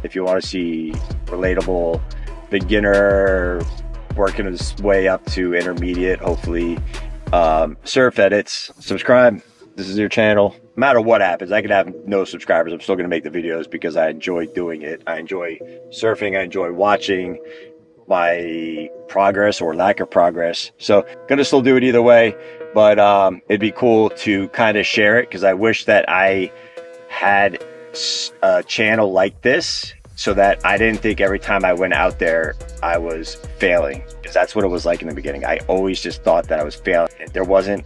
if you want to see relatable beginner working his way up to intermediate, hopefully, surf edits, subscribe. This is your channel. No matter what happens, I could have no subscribers. I'm still going to make the videos because I enjoy doing it. I enjoy surfing. I enjoy watching my progress or lack of progress. So going to still do it either way, but it'd be cool to kind of share it because I wish that I had a channel like this so that I didn't think every time I went out there I was failing, because that's what it was like in the beginning. I always just thought that I was failing. There wasn't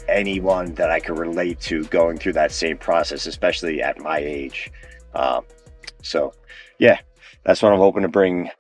anyone that I could relate to going through that same process, especially at my age. So yeah, that's what I'm hoping to bring